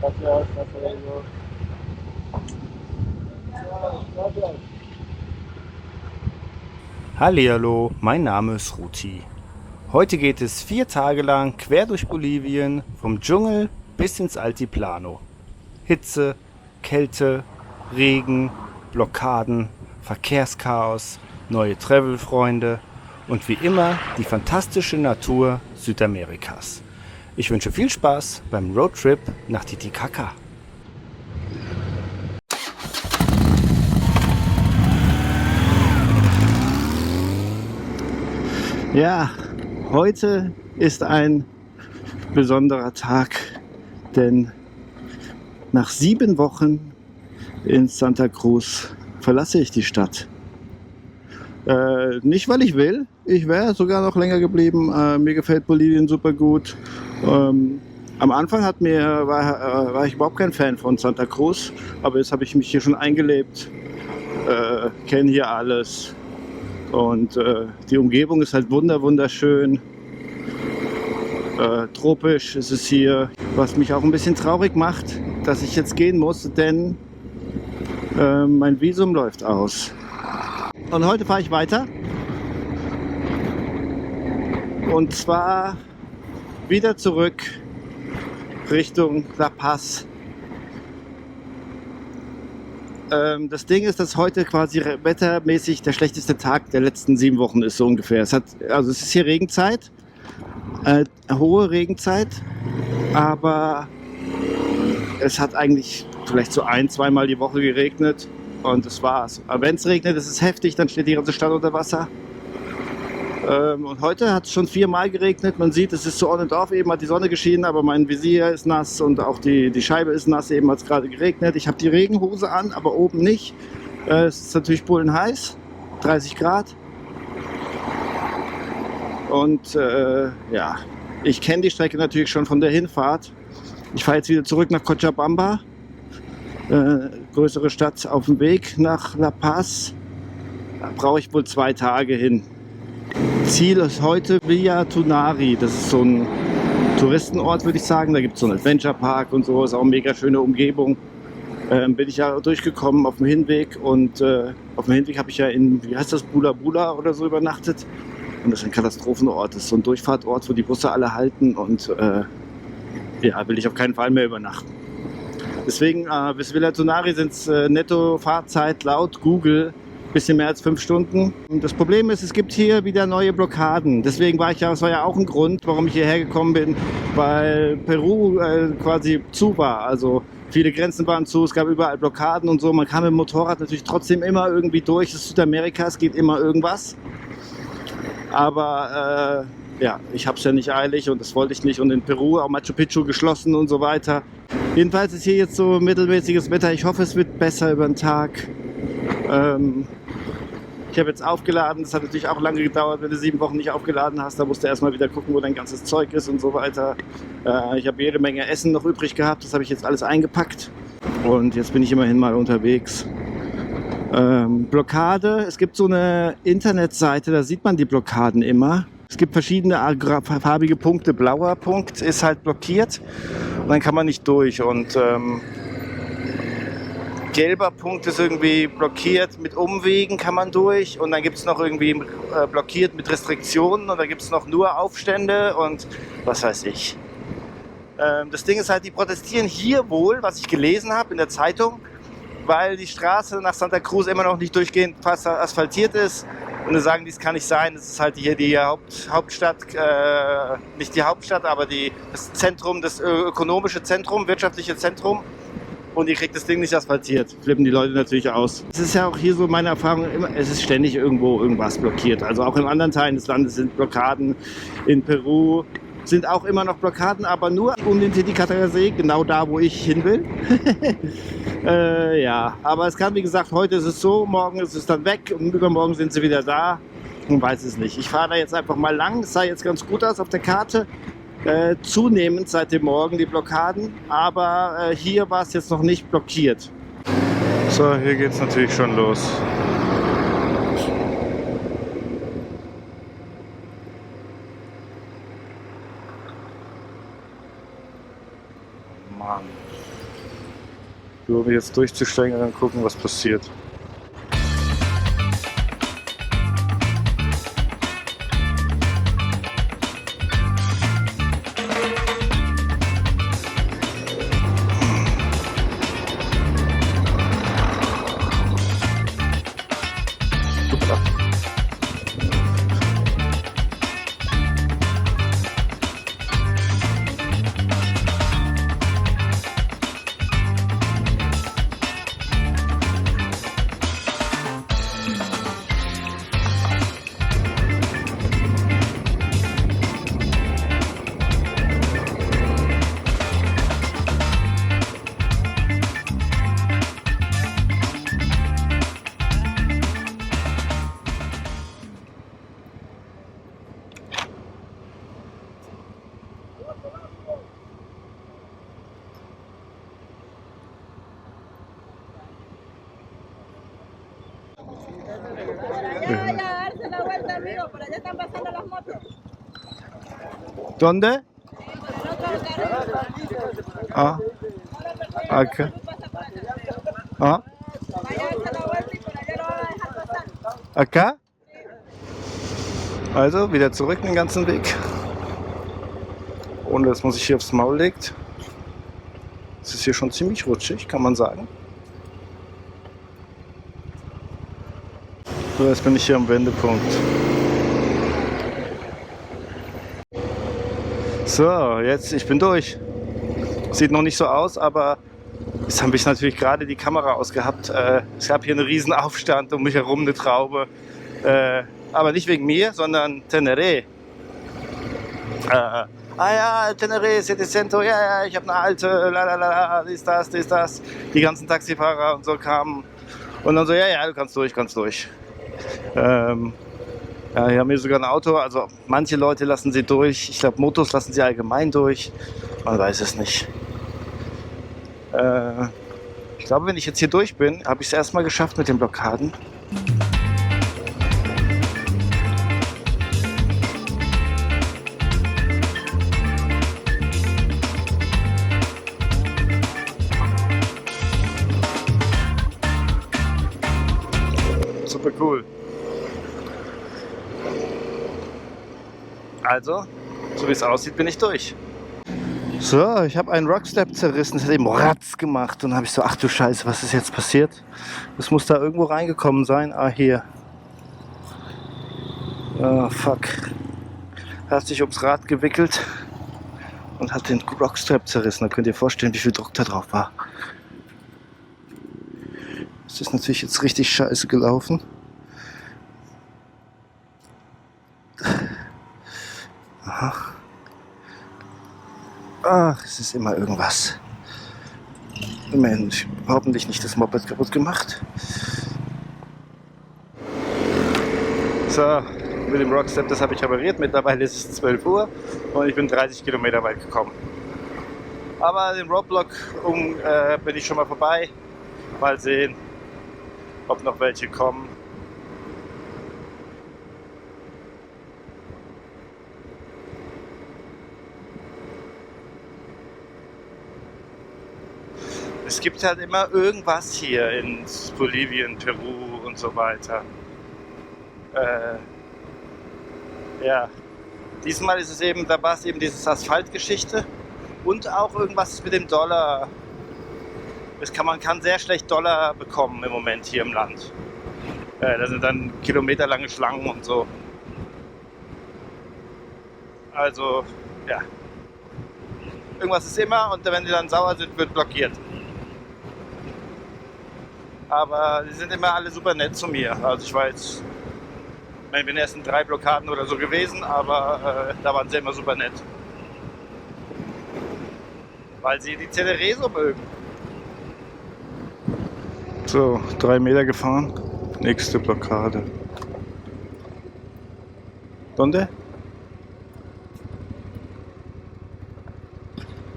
Gracias, hasta luego. Hallihallo, mein Name ist Ruti. Heute geht es 4 Tage lang quer durch Bolivien, vom Dschungel bis ins Altiplano. Hitze, Kälte, Regen, Blockaden, Verkehrschaos, neue Travelfreunde und wie immer die fantastische Natur Südamerikas. Ich wünsche viel Spaß beim Roadtrip nach Titicaca. Ja, heute ist ein besonderer Tag, denn nach 7 Wochen in Santa Cruz verlasse ich die Stadt. Nicht, weil ich will, ich wäre sogar noch länger geblieben. Mir gefällt Bolivien super gut. Am Anfang war ich überhaupt kein Fan von Santa Cruz, aber jetzt habe ich mich hier schon eingelebt, kenne hier alles. Und die Umgebung ist halt wunderschön. Tropisch ist es hier, was mich auch ein bisschen traurig macht, dass ich jetzt gehen muss, denn mein Visum läuft aus. Und heute fahre ich weiter. Und zwar wieder zurück Richtung La Paz. Das Ding ist, dass heute quasi wettermäßig der schlechteste Tag der letzten 7 Wochen ist, so ungefähr. Es ist hier Regenzeit, hohe Regenzeit, aber es hat eigentlich vielleicht so 1-2 Mal die Woche geregnet und das war's. Aber wenn es regnet, ist es heftig, dann steht die ganze Stadt unter Wasser. Und heute hat es schon 4 Mal geregnet. Man sieht, es ist so on and off. Eben hat die Sonne geschienen, aber mein Visier ist nass und auch die Scheibe ist nass. Eben hat es gerade geregnet. Ich habe die Regenhose an, aber oben nicht. Es ist natürlich bullenheiß, 30 Grad. Und ja, ich kenne die Strecke natürlich schon von der Hinfahrt. Ich fahre jetzt wieder zurück nach Cochabamba, größere Stadt auf dem Weg nach La Paz. Da brauche ich wohl 2 Tage hin. Ziel ist heute Villa Tunari. Das ist so ein Touristenort, würde ich sagen. Da gibt es so einen Adventure Park und so. Ist auch eine mega schöne Umgebung. Bin ich ja durchgekommen auf dem Hinweg. Und auf dem Hinweg habe ich ja in, wie heißt das, Bula Bula oder so übernachtet. Und das ist ein Katastrophenort. Das ist so ein Durchfahrtort, wo die Busse alle halten. Und ja, will ich auf keinen Fall mehr übernachten. Deswegen bis Villa Tunari sind es netto Fahrzeit laut Google bisschen mehr als 5 Stunden. Und das Problem ist, es gibt hier wieder neue Blockaden. Deswegen das war ja auch ein Grund, warum ich hierher gekommen bin, weil Peru quasi zu war. Also viele Grenzen waren zu, es gab überall Blockaden und so. Man kam mit dem Motorrad natürlich trotzdem immer irgendwie durch. Das ist Südamerika, es geht immer irgendwas. Aber ja, ich habe es ja nicht eilig und das wollte ich nicht. Und in Peru auch Machu Picchu geschlossen und so weiter. Jedenfalls ist hier jetzt so mittelmäßiges Wetter. Ich hoffe, es wird besser über den Tag. Ich habe jetzt aufgeladen, das hat natürlich auch lange gedauert, wenn du 7 Wochen nicht aufgeladen hast, da musst du erstmal wieder gucken, wo dein ganzes Zeug ist und so weiter. Ich habe jede Menge Essen noch übrig gehabt, das habe ich jetzt alles eingepackt und jetzt bin ich immerhin mal unterwegs. Blockade, es gibt so eine Internetseite, da sieht man die Blockaden immer. Es gibt verschiedene farbige Punkte, blauer Punkt ist halt blockiert und dann kann man nicht durch und gelber Punkt ist irgendwie blockiert, mit Umwegen kann man durch und dann gibt es noch irgendwie blockiert mit Restriktionen und dann gibt es noch nur Aufstände und was weiß ich. Das Ding ist halt, die protestieren hier wohl, was ich gelesen habe in der Zeitung, weil die Straße nach Santa Cruz immer noch nicht durchgehend fast asphaltiert ist und dann sagen die, es kann nicht sein, das ist halt hier die Hauptstadt, nicht die Hauptstadt, aber das Zentrum, das ökonomische Zentrum, wirtschaftliche Zentrum. Und ihr kriegt das Ding nicht asphaltiert. Flippen die Leute natürlich aus. Es ist ja auch hier so meine Erfahrung, es ist ständig irgendwo irgendwas blockiert. Also auch in anderen Teilen des Landes sind Blockaden. In Peru sind auch immer noch Blockaden, aber nur um den Titicaca-See, genau da, wo ich hin will. Ja, aber es kann, wie gesagt, heute ist es so, morgen ist es dann weg und übermorgen sind sie wieder da. Man weiß es nicht. Ich fahre da jetzt einfach mal lang. Es sah jetzt ganz gut aus auf der Karte. Zunehmend seit dem Morgen die Blockaden, aber hier war es jetzt noch nicht blockiert. So, hier geht es natürlich schon los. Mann. Nur um jetzt durchzusteigen und dann gucken, was passiert. Allá, darse la vuelta, amigo, por allá están pasando las motos. ¿Dónde? Por el otro carril. Ah, acá. Pasa por acá. Ah, Vaya a darse la vuelta y por allá lo van a dejar pasar. acá? Also wieder zurück den ganzen Weg. Ohne dass man sich hier aufs Maul legt. Es ist hier schon ziemlich rutschig, kann man sagen. So, jetzt bin ich hier am Wendepunkt. So, jetzt, ich bin durch. Sieht noch nicht so aus, aber jetzt habe ich natürlich gerade die Kamera ausgehabt. Es gab hier einen riesen Aufstand, um mich herum eine Traube. Aber nicht wegen mir, sondern Teneré. Ja, Teneré, City Center, ja, ich habe eine alte, la, dies, das. Die ganzen Taxifahrer und so kamen. Und dann so, ja, du kannst durch. Ja, hier haben wir sogar ein Auto, also manche Leute lassen sie durch. Ich glaube, Motos lassen sie allgemein durch. Man weiß es nicht. Ich glaube, wenn ich jetzt hier durch bin, habe ich es erstmal geschafft mit den Blockaden. Super cool. Also, so wie es aussieht, bin ich durch. So, ich habe einen Rockstep zerrissen, das hat eben Ratz gemacht und habe ich so, ach du Scheiße, was ist jetzt passiert? Das muss da irgendwo reingekommen sein. Ah, hier. Oh, fuck. Er hat sich ums Rad gewickelt und hat den Rockstrap zerrissen. Da könnt ihr vorstellen, wie viel Druck da drauf war. Das ist natürlich jetzt richtig scheiße gelaufen. Aha. Ach, es ist immer irgendwas. Immerhin, hoffentlich nicht das Moped kaputt gemacht. So, mit dem Rockstep, das habe ich repariert. Mittlerweile ist es 12 Uhr und ich bin 30 Kilometer weit gekommen. Aber den Roadblock bin ich schon mal vorbei. Mal sehen, ob noch welche kommen. Es gibt halt immer irgendwas hier in Bolivien, Peru und so weiter. Ja, diesmal ist es eben, da war es eben diese Asphaltgeschichte und auch irgendwas mit dem Dollar. Man kann sehr schlecht Dollar bekommen im Moment hier im Land. Da sind dann kilometerlange Schlangen und so. Also, ja. Irgendwas ist immer und wenn die dann sauer sind, wird blockiert. Aber die sind immer alle super nett zu mir. Also ich bin erst in 3 Blockaden oder so gewesen, aber da waren sie immer super nett. Weil sie die Teneré so mögen. So, 3 Meter gefahren. Nächste Blockade. ¿Dónde?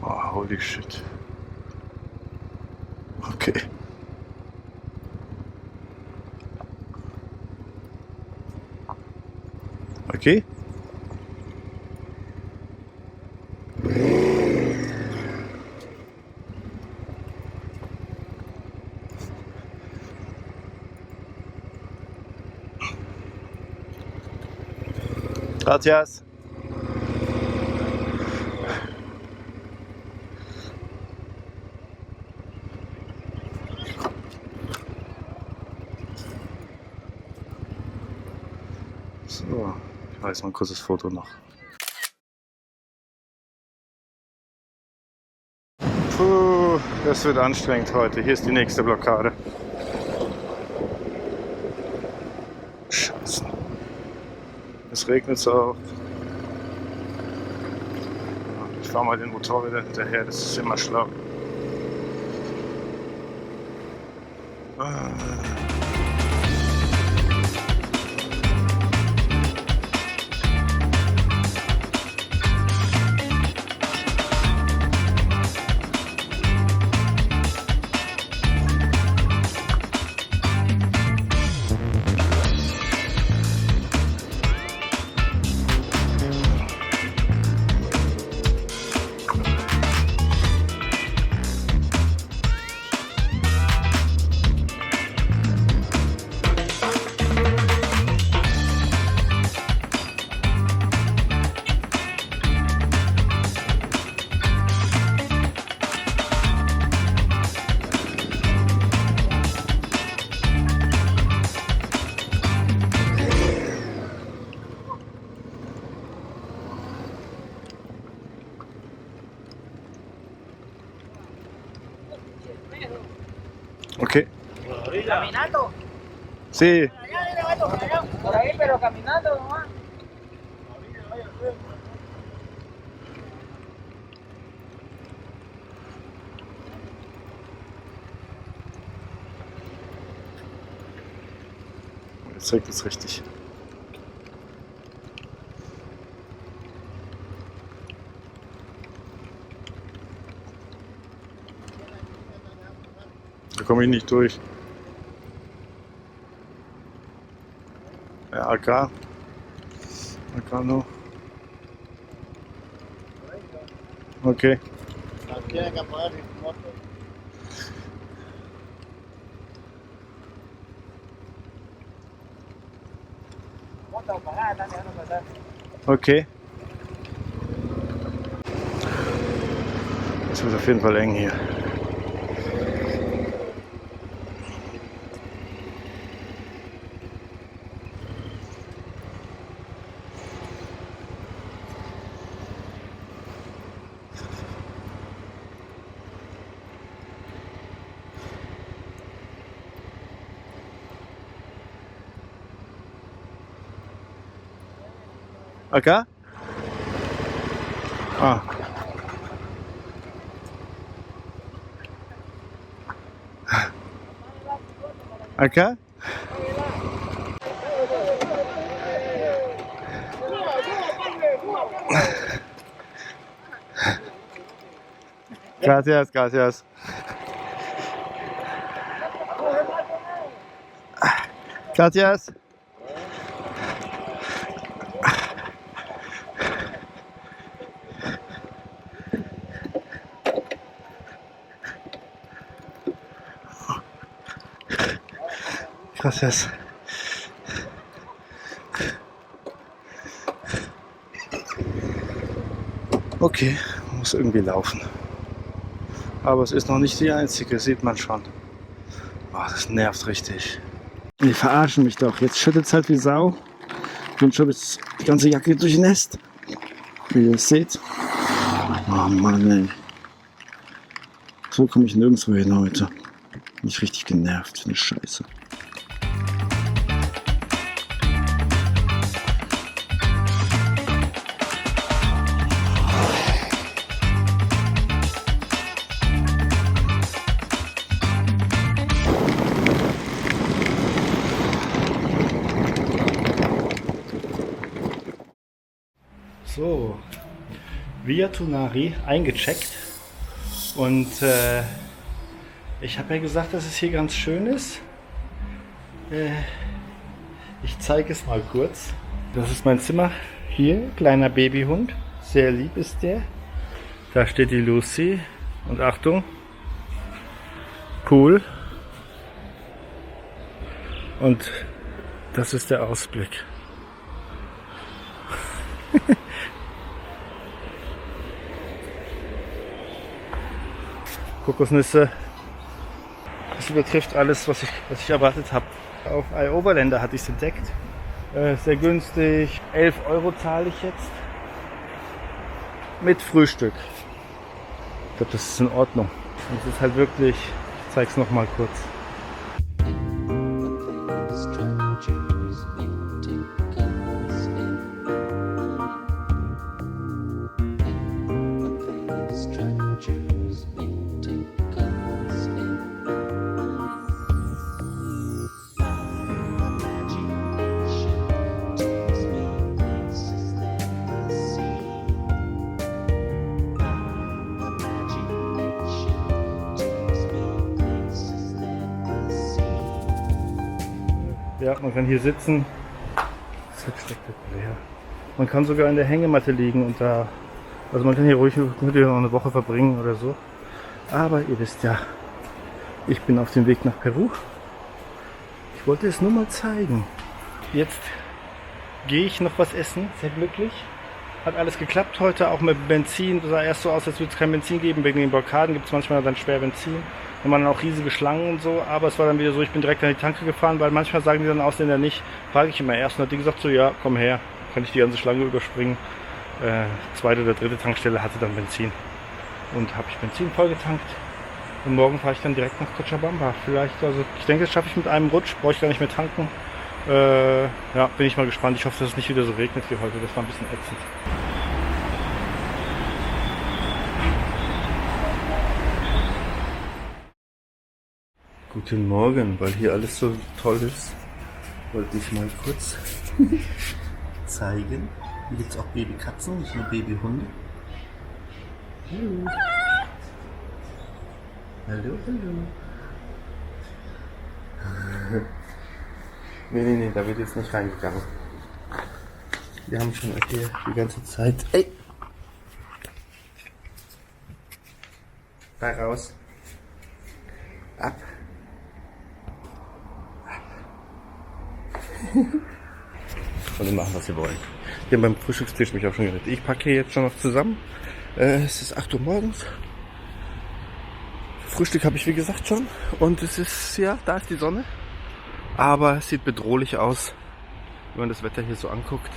Oh, holy shit. Okay. Okay. Gracias. So, ich mache jetzt mal ein kurzes Foto noch. Puh, das wird anstrengend heute. Hier ist die nächste Blockade. Scheiße. Es regnet so auch. Ich fahre mal den Motorräder hinterher, das ist immer schlau. Okay. Caminando. Sí. Por ahí, pero caminando nomás. Jetzt zeigt es richtig. Da komme ich nicht durch. Ja, AK. AK noch. Okay. Okay. Das wird auf jeden Fall eng hier. Acá? Ah. Acá? Gracias, gracias. Gracias. Gracias. Okay, muss irgendwie laufen. Aber es ist noch nicht die einzige, sieht man schon. Oh, das nervt richtig. Die verarschen mich doch. Jetzt schüttet es halt wie Sau. Ich bin schon bis die ganze Jacke durchnässt. Wie ihr es seht. Oh Mann, ey. So komme ich nirgendwo hin heute. Bin ich richtig genervt für eine Scheiße. So, Via Tunari eingecheckt und ich habe ja gesagt, dass es hier ganz schön ist. Ich zeige es mal kurz. Das ist mein Zimmer. Hier, kleiner Babyhund. Sehr lieb ist der. Da steht die Lucy. Und Achtung, Pool. Und das ist der Ausblick. Kokosnüsse. Das übertrifft alles, was ich erwartet habe. Auf iOverlander hatte ich es entdeckt. Sehr günstig. 11 € zahle ich jetzt. Mit Frühstück. Ich glaube, das ist in Ordnung. Und es ist halt wirklich, ich zeige es nochmal kurz. Ja, man kann hier sitzen. Das ist halt spektakulär. Man kann sogar in der Hängematte liegen und da, also man kann hier ruhig noch eine Woche verbringen oder so. Aber ihr wisst ja, ich bin auf dem Weg nach Peru. Ich wollte es nur mal zeigen. Jetzt gehe ich noch was essen, sehr glücklich. Hat alles geklappt heute, auch mit Benzin. Das sah erst so aus, als würde es kein Benzin geben. Wegen den Blockaden gibt es manchmal dann schwer Benzin. Da waren dann auch riesige Schlangen und so. Aber es war dann wieder so, ich bin direkt an die Tanke gefahren, weil manchmal sagen die dann Ausländer nicht. Frage ich immer erst und hat die gesagt so, ja, komm her. Kann ich die ganze Schlange überspringen. Zweite oder dritte Tankstelle hatte dann Benzin. Und habe ich Benzin vollgetankt. Und morgen fahre ich dann direkt nach Cochabamba. Vielleicht, also ich denke, das schaffe ich mit einem Rutsch. Brauche ich gar nicht mehr tanken. Ja, bin ich mal gespannt. Ich hoffe, dass es nicht wieder so regnet wie heute. Das war ein bisschen ätzend. Guten Morgen, weil hier alles so toll ist, wollte ich mal kurz zeigen. Hier gibt es auch Babykatzen, nicht nur Babyhunde. Hallo. Hallo, hallo. Nee, da wird jetzt nicht reingegangen. Wir haben schon hier die ganze Zeit... Ey! Da raus. Ab. Und die machen, was sie wollen. Die haben beim Frühstückstisch mich auch schon geredet. Ich packe hier jetzt schon noch zusammen. Es ist 8 Uhr morgens. Frühstück habe ich wie gesagt schon. Und es ist, ja, da ist die Sonne. Aber es sieht bedrohlich aus, wenn man das Wetter hier so anguckt.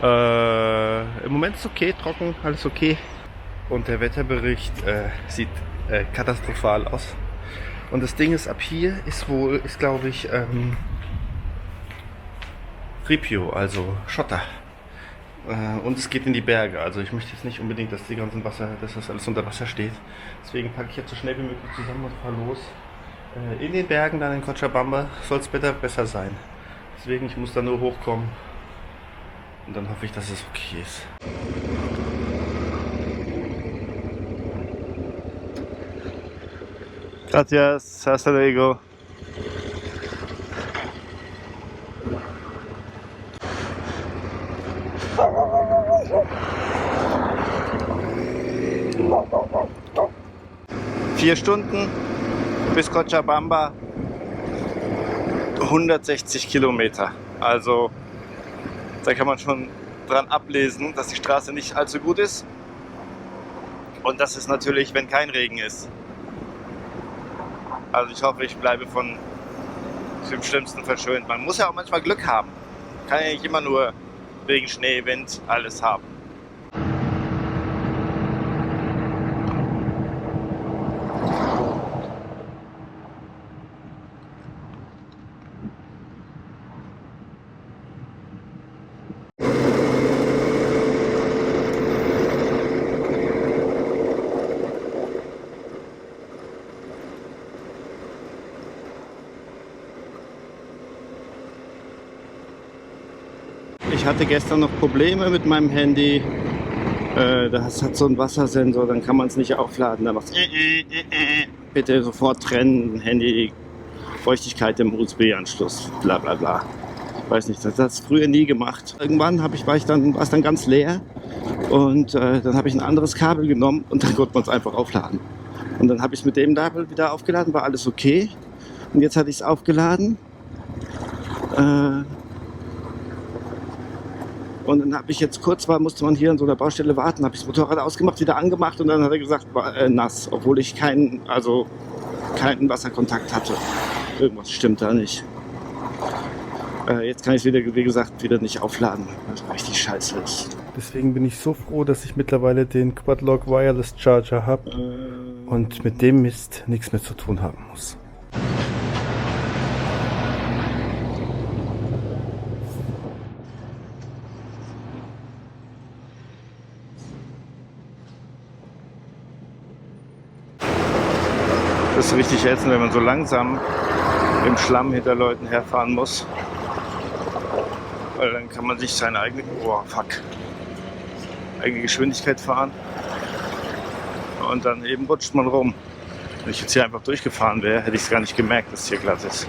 Im Moment ist es okay, trocken, alles okay. Und der Wetterbericht sieht katastrophal aus. Und das Ding ist, ab hier ist glaube ich, Ripio, also Schotter. Und es geht in die Berge. Also ich möchte jetzt nicht unbedingt, dass das alles unter Wasser steht. Deswegen packe ich jetzt so schnell wie möglich zusammen und fahre los. In den Bergen, dann in Cochabamba, soll es besser sein. Deswegen, ich muss da nur hochkommen. Und dann hoffe ich, dass es okay ist. Gracias, hasta luego. Vier Stunden bis Cochabamba, 160 Kilometer. Also da kann man schon dran ablesen, dass die Straße nicht allzu gut ist. Und das ist natürlich, wenn kein Regen ist. Also ich hoffe, ich bleibe von dem Schlimmsten verschont. Man muss ja auch manchmal Glück haben. Kann ja nicht immer nur wegen Schnee, Wind alles haben. Ich hatte gestern noch Probleme mit meinem Handy. Das hat so einen Wassersensor, dann kann man es nicht aufladen. Da macht bitte sofort trennen, Handy, Feuchtigkeit im USB-Anschluss, bla bla bla. Ich weiß nicht, das hat es früher nie gemacht. Irgendwann war es dann ganz leer und dann habe ich ein anderes Kabel genommen und dann konnte man es einfach aufladen. Und dann habe ich es mit dem Kabel wieder aufgeladen, war alles okay. Und jetzt hatte ich es aufgeladen. Und dann habe ich jetzt musste man hier an so einer Baustelle warten, habe ich das Motorrad ausgemacht, wieder angemacht und dann hat er gesagt, war nass, obwohl ich keinen Wasserkontakt hatte. Irgendwas stimmt da nicht. Jetzt kann ich es wieder, wie gesagt, wieder nicht aufladen, was richtig scheiße ist. Deswegen bin ich so froh, dass ich mittlerweile den Quad-Lock Wireless Charger habe und mit dem Mist nichts mehr zu tun haben muss. Das ist richtig ätzend, wenn man so langsam im Schlamm hinter Leuten herfahren muss. Weil dann kann man sich seine eigene Geschwindigkeit fahren. Und dann eben rutscht man rum. Wenn ich jetzt hier einfach durchgefahren wäre, hätte ich es gar nicht gemerkt, dass es hier glatt ist.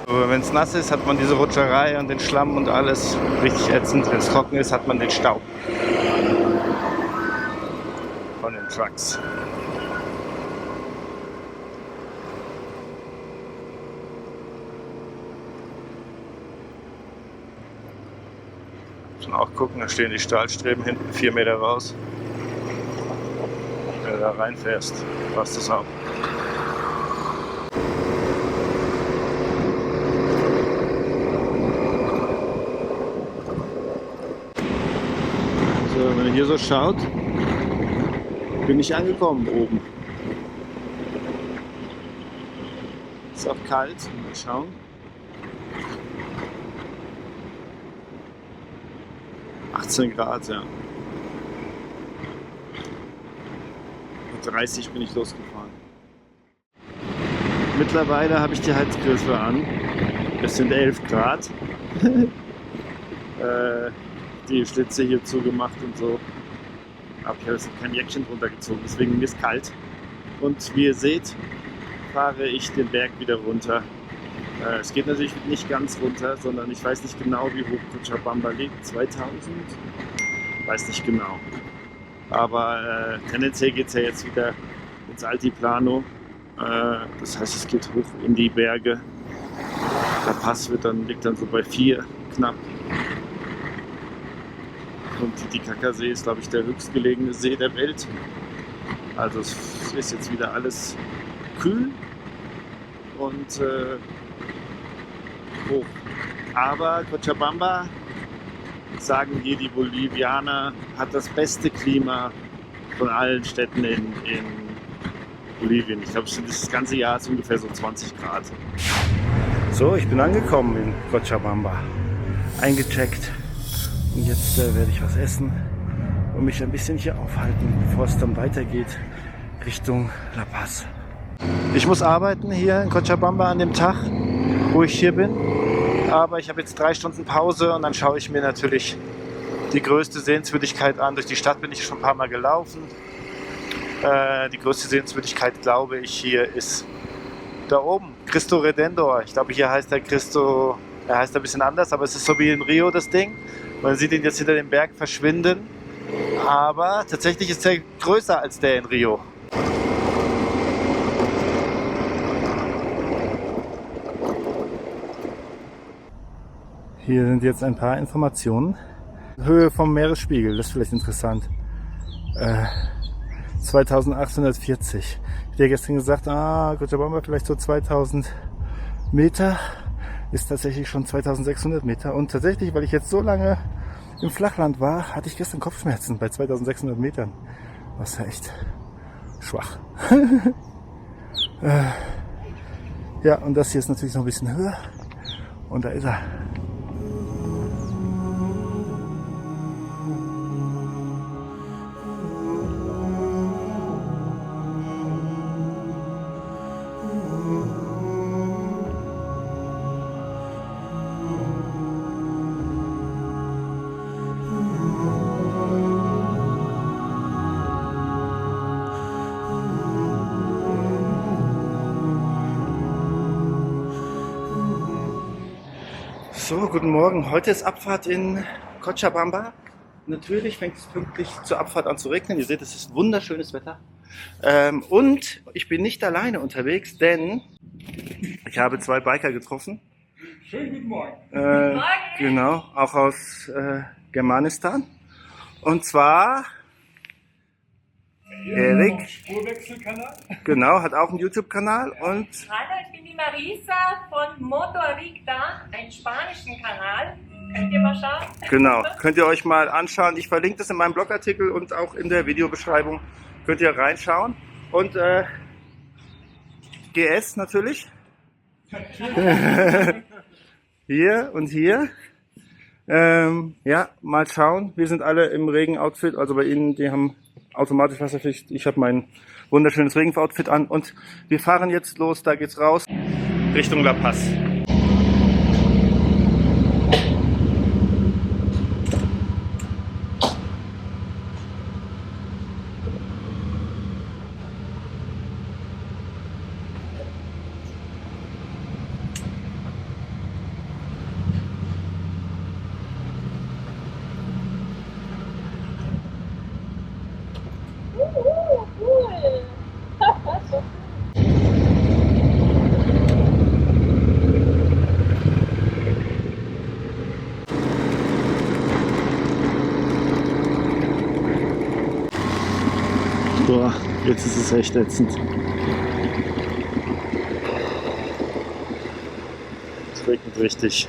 Aber wenn es nass ist, hat man diese Rutscherei und den Schlamm und alles richtig ätzend. Wenn es trocken ist, hat man den Staub von den Trucks. Schon auch gucken, da stehen die Stahlstreben hinten 4 Meter raus. Wenn du da reinfährst, passt das auch. So, wenn ihr hier so schaut, bin ich angekommen oben. Ist auch kalt, mal schauen. Grad, ja. Mit 30 bin ich losgefahren. Mittlerweile habe ich die Heizkörper an. Es sind 11 Grad. Die Schlitze hier zugemacht und so. Aber ich habe jetzt kein Jäckchen runtergezogen, deswegen mir ist kalt. Und wie ihr seht, fahre ich den Berg wieder runter. Es geht natürlich nicht ganz runter, sondern ich weiß nicht genau, wie hoch Cochabamba liegt. 2000? Weiß nicht genau. Aber tendenziell geht es ja jetzt wieder ins Altiplano. Das heißt, es geht hoch in die Berge. Der Pass liegt dann so bei 4 knapp. Und die Titicaca-See ist, glaube ich, der höchstgelegene See der Welt. Also es ist jetzt wieder alles kühl und hoch. Aber Cochabamba, sagen hier die Bolivianer, hat das beste Klima von allen Städten in Bolivien. Ich glaube, das ganze Jahr ist ungefähr so 20 Grad. So, ich bin angekommen in Cochabamba. Eingecheckt. Und jetzt werde ich was essen und mich ein bisschen hier aufhalten, bevor es dann weitergeht Richtung La Paz. Ich muss arbeiten hier in Cochabamba an dem Tag, wo ich hier bin. Aber ich habe jetzt 3 Stunden Pause und dann schaue ich mir natürlich die größte Sehenswürdigkeit an. Durch die Stadt bin ich schon ein paar Mal gelaufen. Die größte Sehenswürdigkeit, glaube ich, hier ist da oben, Cristo Redentor. Ich glaube, hier heißt der Cristo, er heißt ein bisschen anders, aber es ist so wie in Rio das Ding. Man sieht ihn jetzt hinter dem Berg verschwinden, aber tatsächlich ist er größer als der in Rio. Hier sind jetzt ein paar Informationen. Höhe vom Meeresspiegel, das ist vielleicht interessant. 2840. Ich habe gestern gesagt, Cochabamba vielleicht so 2000 Meter. Ist tatsächlich schon 2600 Meter. Und tatsächlich, weil ich jetzt so lange im Flachland war, hatte ich gestern Kopfschmerzen bei 2600 Metern. Was ja echt schwach. Ja, und das hier ist natürlich noch ein bisschen höher. Und da ist er. So, guten Morgen. Heute ist Abfahrt in Cochabamba. Natürlich fängt es pünktlich zur Abfahrt an zu regnen. Ihr seht, es ist wunderschönes Wetter. Und ich bin nicht alleine unterwegs, denn ich habe 2 Biker getroffen. Schönen guten Morgen. Genau, auch aus Germanistan. Und zwar Erik, Spurwechselkanal. genau, hat auch einen YouTube-Kanal und Hallo, ich bin die Marisa von Motorricta, einen spanischen Kanal. Könnt ihr mal schauen? genau, könnt ihr euch mal anschauen. Ich verlinke das in meinem Blogartikel und auch in der Videobeschreibung. Könnt ihr reinschauen. Und GS natürlich. Hier und hier. Ja, mal schauen. Wir sind alle im Regenoutfit. Also bei Ihnen, die haben automatisch Wasserpflicht. Ich habe mein wunderschönes Regenoutfit an. Und wir fahren jetzt los. Da geht's raus Richtung La Paz. Cool. Boah, jetzt ist es echt ätzend. Es regnet richtig.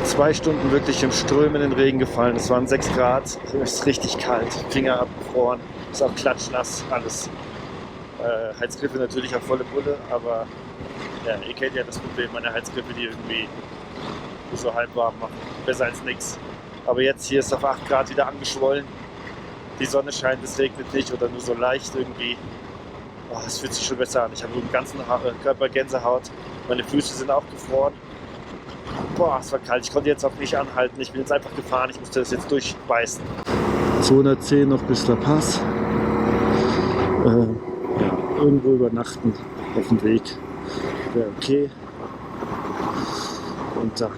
Zwei Stunden wirklich im strömenden Regen gefallen. Es waren 6 Grad. Es ist richtig kalt. Finger abgefroren. Ist auch klatschnass alles. Heizgriffe natürlich auf volle Pulle, aber ja, ihr kennt ja das Problem, meine Heizgriffe, die irgendwie so halb warm machen. Besser als nichts. Aber jetzt hier ist auf 8 Grad wieder angeschwollen. Die Sonne scheint, es regnet nicht oder nur so leicht irgendwie. Oh, es fühlt sich schon besser an. Ich habe im ganzen Körper Gänsehaut. Meine Füße sind auch gefroren. Boah, es war kalt. Ich konnte jetzt auch nicht anhalten. Ich bin jetzt einfach gefahren. Ich musste das jetzt durchbeißen. 210 noch bis La Paz. Ja, irgendwo übernachten auf dem Weg wäre okay. Und dann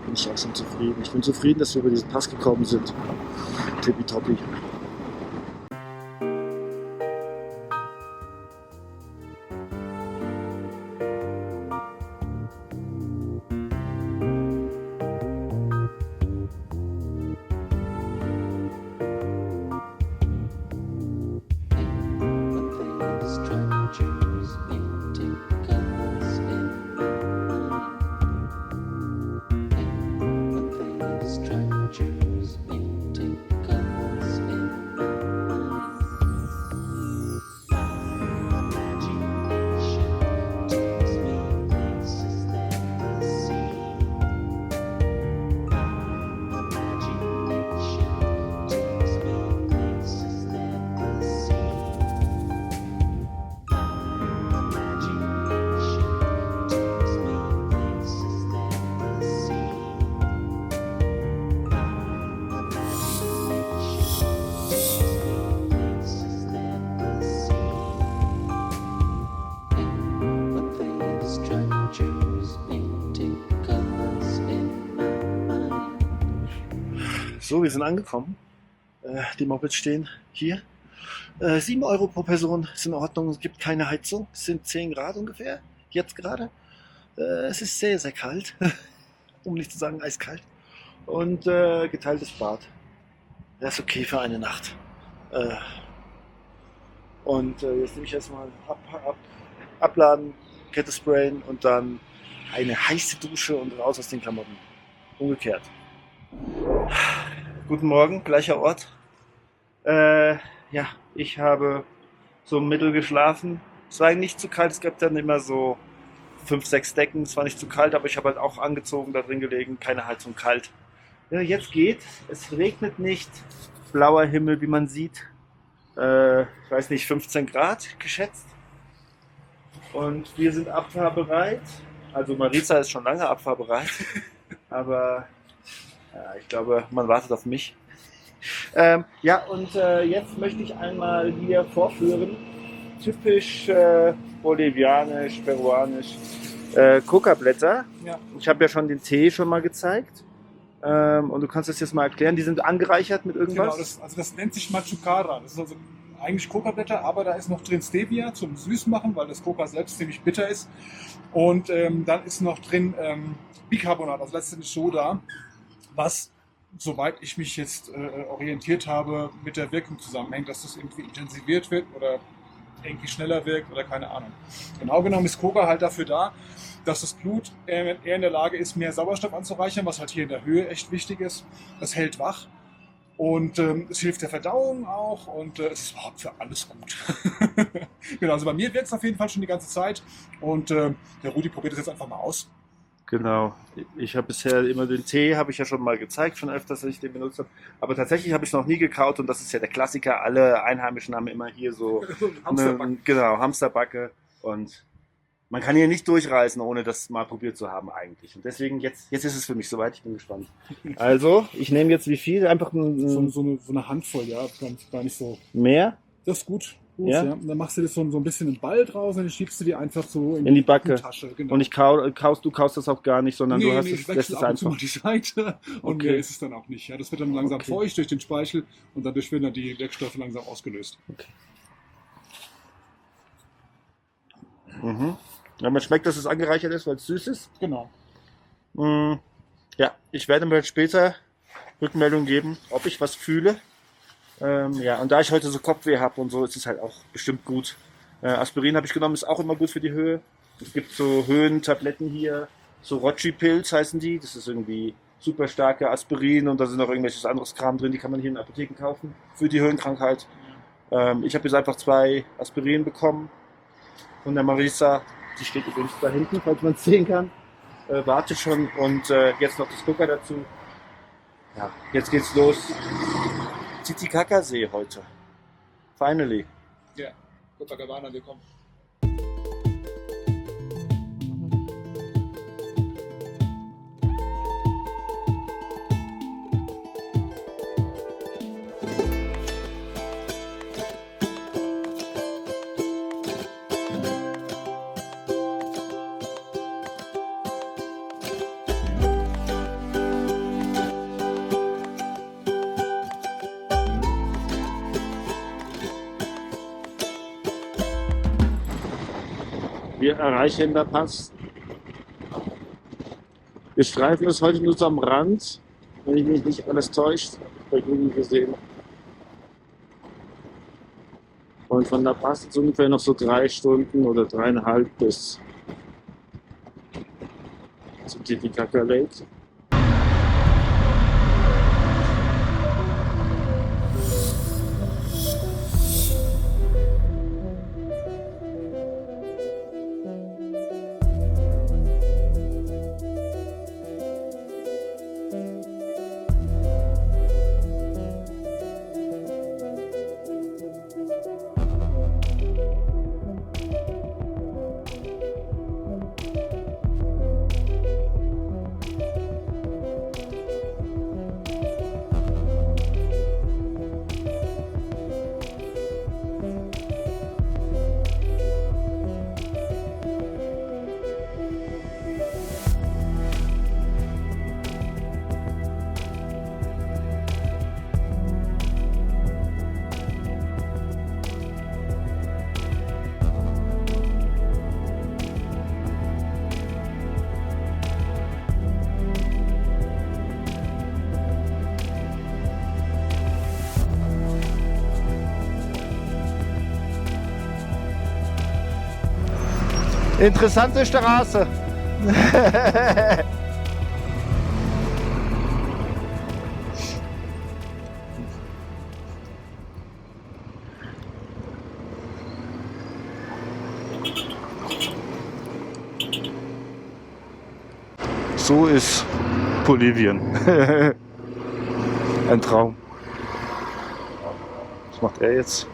bin ich auch schon zufrieden. Ich bin zufrieden, dass wir über diesen Pass gekommen sind. Tippitoppi. So, wir sind angekommen. Die Mopeds stehen hier. 7 Euro pro Person ist in Ordnung. Es gibt keine Heizung. Es sind 10 Grad ungefähr. Jetzt gerade. Es ist sehr, sehr kalt. Um nicht zu sagen eiskalt. Und geteiltes Bad. Das ist okay für eine Nacht. Und jetzt nehme ich erstmal abladen, Kette sprayen und dann eine heiße Dusche und raus aus den Klamotten. Umgekehrt. Guten Morgen, gleicher Ort. Ja, ich habe so mittel geschlafen. Es war nicht zu kalt, es gab dann immer so 5, 6 Decken. Es war nicht zu kalt, aber ich habe halt auch angezogen, da drin gelegen. Keine Heizung, kalt. Ja, jetzt geht. Es regnet nicht. Blauer Himmel, wie man sieht. Ich weiß nicht, 15 Grad geschätzt. Und wir sind abfahrbereit. Also Marisa ist schon lange abfahrbereit. Aber ja, ich glaube, man wartet auf mich. Ja, und jetzt möchte ich einmal hier vorführen. Typisch bolivianisch, peruanisch. Coca-Blätter. Ja. Ich habe ja schon den Tee schon mal gezeigt. Und du kannst das jetzt mal erklären. Die sind angereichert mit irgendwas? Genau, das nennt sich Machucara. Das ist also eigentlich Coca-Blätter, aber da ist noch drin Stevia zum Süßmachen, weil das Coca selbst ziemlich bitter ist. Und dann ist noch drin Bicarbonat, also letztendlich Soda, was, soweit ich mich jetzt orientiert habe, mit der Wirkung zusammenhängt, dass das irgendwie intensiviert wird oder irgendwie schneller wirkt oder keine Ahnung. Genau genommen ist Coca halt dafür da, dass das Blut eher in der Lage ist, mehr Sauerstoff anzureichern, was halt hier in der Höhe echt wichtig ist. Das hält wach und es hilft der Verdauung auch und es ist überhaupt für alles gut. Genau, also bei mir wirkt es auf jeden Fall schon die ganze Zeit und der Rudi probiert es jetzt einfach mal aus. Genau. Ich habe bisher immer den Tee, habe ich ja schon mal gezeigt, schon öfters, dass ich den benutzt habe. Aber tatsächlich habe ich es noch nie gekaut und das ist ja der Klassiker. Alle Einheimischen haben immer hier so Hamsterbacke. Genau, Hamsterbacke. Und man kann hier nicht durchreisen, ohne das mal probiert zu haben eigentlich. Und deswegen, jetzt ist es für mich soweit, ich bin gespannt. Also, ich nehme jetzt wie viel? Einfach So eine Handvoll, ja, gar nicht so. mehr Das ist gut. Ja? Ja. Und dann machst du das so ein bisschen einen Ball draus und dann schiebst du die einfach so in die Backe. Tasche. Genau. Und du kaust das auch gar nicht, sondern du hast ich lässt wechsle es ab und zu einfach. mal die Seite und Okay. mehr ist es dann auch nicht. Ja, das wird dann langsam Okay. feucht durch den Speichel und dadurch werden dann die Wirkstoffe langsam ausgelöst. Mhm. Ja, man schmeckt, dass es angereichert ist, weil es süß ist. Genau. Ja, ich werde mir später Rückmeldung geben, ob ich was fühle. Ja, und da ich heute so Kopfweh habe und so, ist es halt auch bestimmt gut. Aspirin habe ich genommen, ist auch immer gut für die Höhe. Es gibt so Höhentabletten hier, so Rochi-Pills heißen die. Das ist irgendwie super starke Aspirin und da sind noch irgendwelches anderes Kram drin, die kann man hier in Apotheken kaufen für die Höhenkrankheit. Ich habe jetzt einfach 2 Aspirin bekommen von der Marisa. Die steht übrigens da hinten, falls man es sehen kann. Wartet schon und jetzt noch das Coca dazu. Ja, jetzt geht's los. Titicacasee heute. Finally. Ja, Copacabana, wir kommen. Wir erreichen La Paz. Wir streifen es heute nur so am Rand, wenn ich mich nicht alles täuscht, bei Google gesehen. Und von La Paz sind es ungefähr noch so 3 Stunden oder 3,5 bis zum Titicaca Lake. Interessante Straße. So ist Bolivien. Ein Traum. Was macht er jetzt?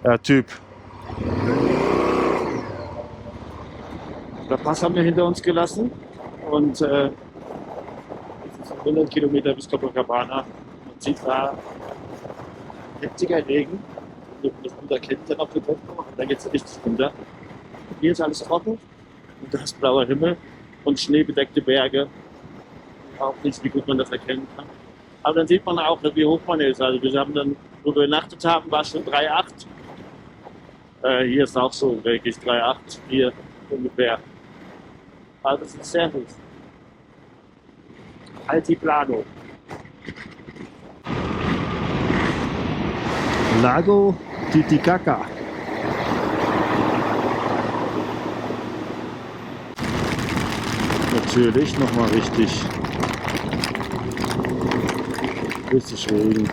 Ja, Typ. La Paz haben wir hinter uns gelassen und es ist 100 Kilometer bis Copacabana. Man sieht da heftiger Regen. Das und da kennt ihr noch den Tempo und da geht es richtig runter. Hier ist alles trocken und da ist blauer Himmel und schneebedeckte Berge. Auch nicht, wie gut man das erkennen kann. Aber dann sieht man auch, wie hoch man ist. Also wir haben dann, wo wir übernachtet haben, war es schon 3,8. Hier ist auch so wirklich 3,8, hier ungefähr. Also es ist sehr hoch. Altiplano. Lago Titicaca. Natürlich nochmal richtig Regen.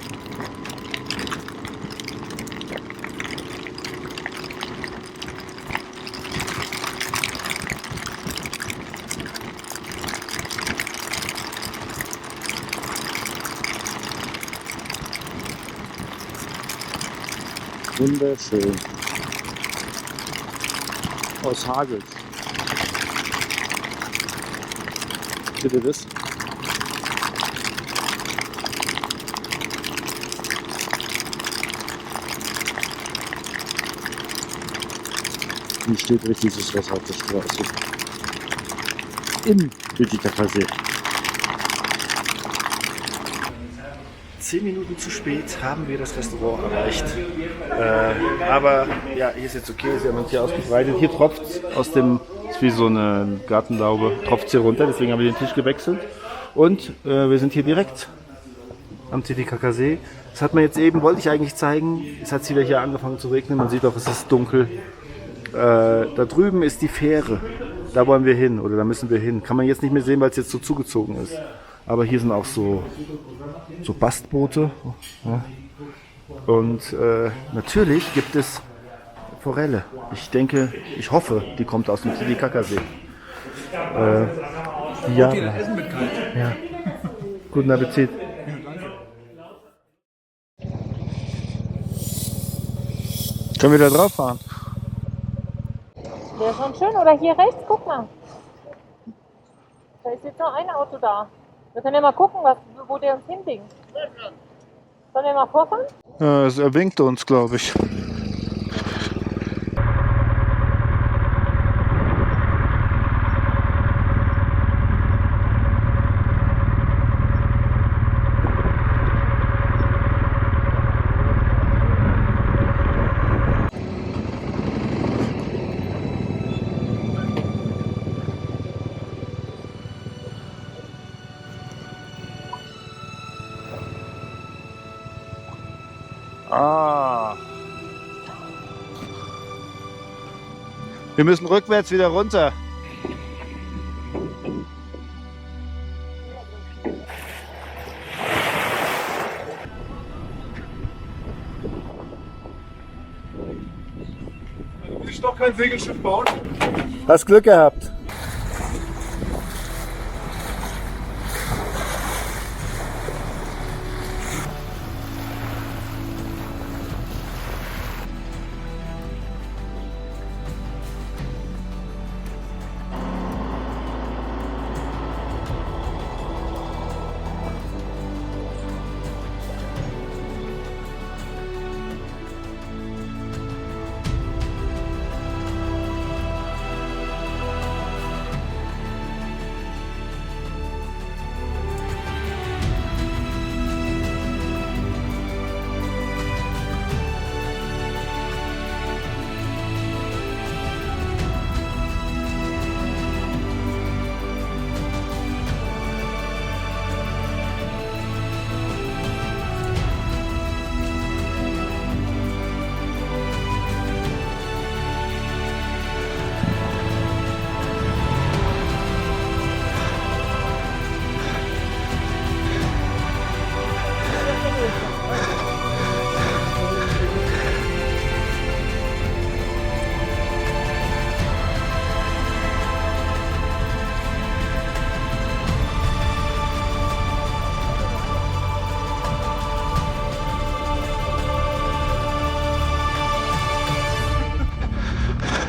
Wunderschön. Aus Hagel. Seht ihr das? Hier steht richtig das Wasser auf der Straße. Im Titicacasee. 10 Minuten zu spät haben wir das Restaurant erreicht. Aber ja, hier ist jetzt okay, sie haben uns hier ausgebreitet. Hier tropft es aus dem, ist wie so eine Gartenlaube, tropft es hier runter, deswegen haben wir den Tisch gewechselt. Und wir sind hier direkt am Titicacasee. Das hat man jetzt eben, wollte ich eigentlich zeigen, es hat wieder hier angefangen zu regnen, man sieht auch, es ist dunkel. Da drüben ist die Fähre, da wollen wir hin oder da müssen wir hin. Kann man jetzt nicht mehr sehen, weil es jetzt so zugezogen ist. Aber hier sind auch so Bastboote. Ja. Und natürlich gibt es Forelle. Ich denke, ich hoffe, die kommt aus dem Titicacasee. Ja. Ja. Guten Appetit. Können wir da drauf fahren? Wäre schon schön. Oder hier rechts, guck mal. Da ist jetzt noch ein Auto da. Wir können ja mal gucken, wo der uns hinwinkt. Sollen wir mal vorfahren? Er winkt uns, glaube ich. Ah. Wir müssen rückwärts wieder runter. Will ich doch kein Segelschiff bauen? Hast Glück gehabt.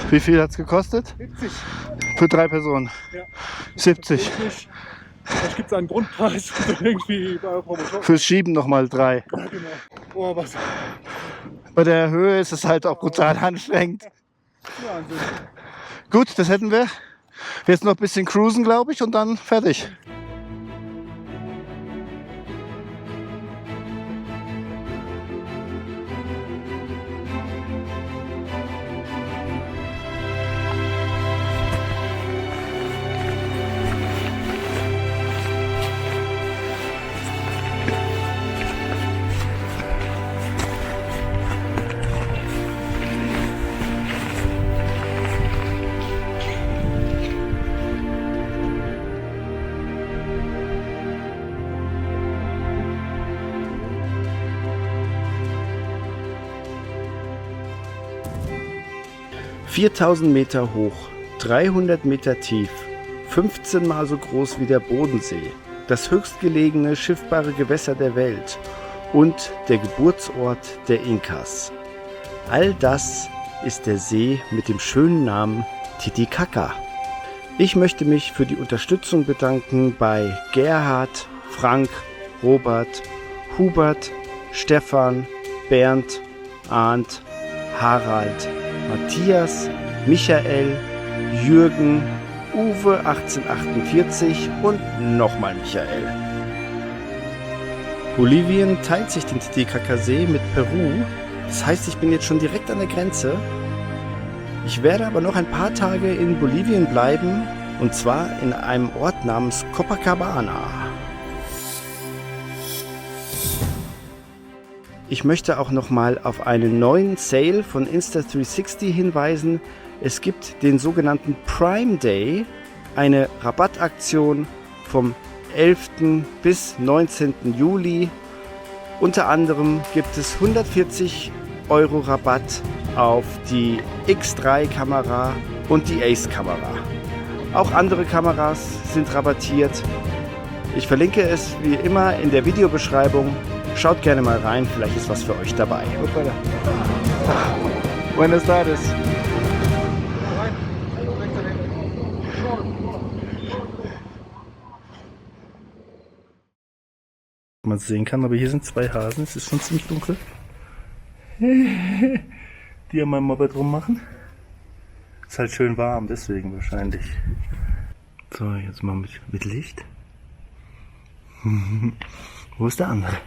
Wie viel hat es gekostet? 70. Für 3 Personen. Ja. 70. Vielleicht gibt es einen Grundpreis irgendwie bei Promotion. Fürs Schieben nochmal 3. Ja, genau. Oh, was. Bei der Höhe ist es halt auch brutal anstrengend. Wahnsinn. Gut, das hätten wir. Jetzt noch ein bisschen cruisen, glaube ich, und dann fertig. ...4000 Meter hoch, 300 Meter tief, 15 Mal so groß wie der Bodensee, das höchstgelegene schiffbare Gewässer der Welt und der Geburtsort der Inkas. All das ist der See mit dem schönen Namen Titicaca. Ich möchte mich für die Unterstützung bedanken bei Gerhard, Frank, Robert, Hubert, Stefan, Bernd, Arndt, Harald, Matthias, Michael, Jürgen, Uwe 1848 und nochmal Michael. Bolivien teilt sich den Titicaca-See mit Peru. Das heißt, ich bin jetzt schon direkt an der Grenze. Ich werde aber noch ein paar Tage in Bolivien bleiben, und zwar in einem Ort namens Copacabana. Ich möchte auch nochmal auf einen neuen Sale von Insta360 hinweisen. Es gibt den sogenannten Prime Day, eine Rabattaktion vom 11. bis 19. Juli. Unter anderem gibt es 140 € Rabatt auf die X3-Kamera und die Ace-Kamera. Auch andere Kameras sind rabattiert. Ich verlinke es wie immer in der Videobeschreibung. Schaut gerne mal rein, vielleicht ist was für euch dabei. Buenas tardes. Man sehen kann, aber hier sind zwei Hasen, es ist schon ziemlich dunkel. Die an meinem Moped rummachen. Ist halt schön warm, deswegen wahrscheinlich. So, jetzt mal mit Licht. Wo ist der andere?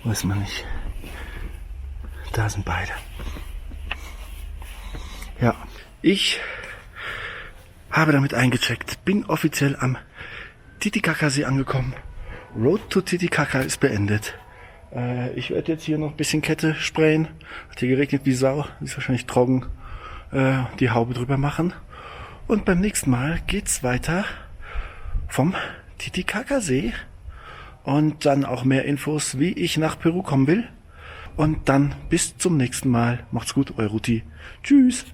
Weiß man nicht. Da sind beide. Ja, ich habe damit eingecheckt, bin offiziell am Titicaca-See angekommen. Road to Titicaca ist beendet. Ich werde jetzt hier noch ein bisschen Kette sprayen. Hat hier geregnet wie Sau. Ist wahrscheinlich trocken. Die Haube drüber machen. Und beim nächsten Mal geht's weiter vom Titicaca-See. Und dann auch mehr Infos, wie ich nach Peru kommen will. Und dann bis zum nächsten Mal. Macht's gut, euer Ruti. Tschüss.